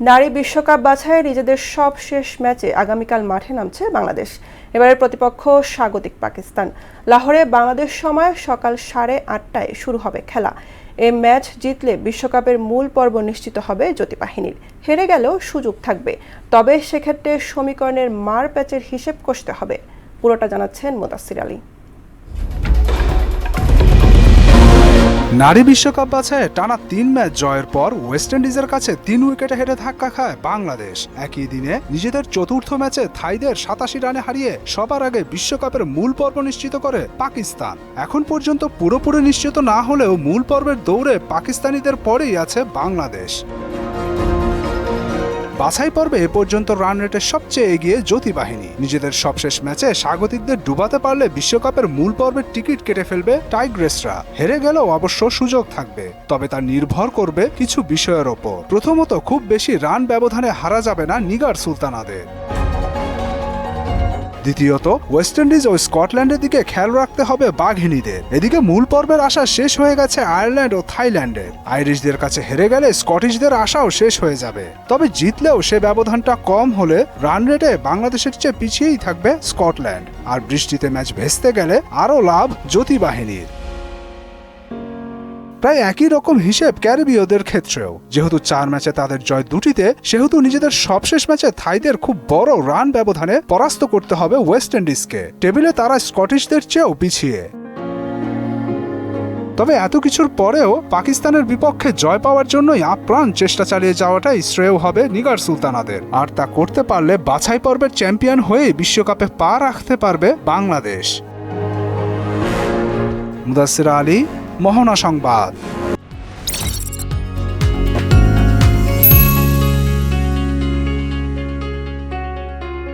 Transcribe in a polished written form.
নারী বিশ্বকাপ বাছাইয়ে নিজেদের সব শেষ ম্যাচে আগামীকাল মাঠে নামছে বাংলাদেশ। এবারের প্রতিপক্ষ স্বাগতিক পাকিস্তান। লাহোরে বাংলাদেশ সময় সকাল 8:30টায় শুরু হবে খেলা। এই ম্যাচ জিতলে বিশ্বকাপের মূল পর্ব নিশ্চিত হবে জ্যোতি বাহিনীর। হেরে গেলেও সুযোগ থাকবে, তবে সেক্ষেত্রে সমীকরণের মার প্যাচের হিসেব কষতে হবে। পুরোটা জানাচ্ছেন মুদাসসির আলী। নারী বিশ্বকাপ বাছাইয়ে টানা 3 ম্যাচ জয়ের পর ওয়েস্ট ইন্ডিজের কাছে 3 উইকেটে হেরে ধাক্কা খায় বাংলাদেশ। একই দিনে নিজেদের চতুর্থ ম্যাচে থাইদের 87 রানে হারিয়ে সবার আগে বিশ্বকাপের মূল পর্ব নিশ্চিত করে পাকিস্তান। এখন পর্যন্ত পুরোপুরি নিশ্চিত না হলেও মূল পর্বের দৌড়ে পাকিস্তানিদের পরেই আছে বাংলাদেশ। বাছাই পর্বে এ পর্যন্ত রান রেটে সবচেয়ে এগিয়ে জ্যোতি বাহিনী। নিজেদের সবশেষ ম্যাচে স্বাগতিকদের ডুবাতে পারলে বিশ্বকাপের মূল পর্বের টিকিট কেটে ফেলবে টাইগ্রেসরা। হেরে গেলেও অবশ্য সুযোগ থাকবে, তবে তা নির্ভর করবে কিছু বিষয়ের ওপর। প্রথমত, খুব বেশি রান ব্যবধানে হারা যাবে না নিগার সুলতানাদের। দ্বিতীয়ত, ওয়েস্ট ইন্ডিজ ও স্কটল্যান্ডের দিকে খেয়াল রাখতে হবে বাঘিনীদের। এদিকে মূল পর্বের আশা শেষ হয়ে গেছে আয়ারল্যান্ড ও থাইল্যান্ডের। আইরিশদের কাছে হেরে গেলে স্কটিশদের আশাও শেষ হয়ে যাবে, তবে জিতলেও সে ব্যবধানটা কম হলে রান রেটে বাংলাদেশের চেয়ে পিছিয়েই থাকবে স্কটল্যান্ড। আর বৃষ্টিতে ম্যাচ ভেস্তে গেলে আরও লাভ জ্যোতি বাহিনীর। প্রায় একই রকম হিসেব ক্যারিবীয়দের ক্ষেত্রেও। যেহেতু 4 ম্যাচে তাদের জয় দুটিতে, সেহেতু নিজেদের সবশেষ ম্যাচে থাইদের খুব বড় রান ব্যবধানে পরাস্ত করতে হবে ওয়েস্ট ইন্ডিজকে। টেবিলে তারা স্কটিশদের চেয়েও পিছিয়ে। তবে এত কিছুর পরেও পাকিস্তানের বিপক্ষে জয় পাওয়ার জন্যই আপ্রাণ চেষ্টা চালিয়ে যাওয়াটাই শ্রেয় হবে নিগার সুলতানাদের। আর তা করতে পারলে বাছাই পর্বের চ্যাম্পিয়ন হয়েই বিশ্বকাপে পা রাখতে পারবে বাংলাদেশ। মুদাসসির আলী, মোহনা সংবাদ।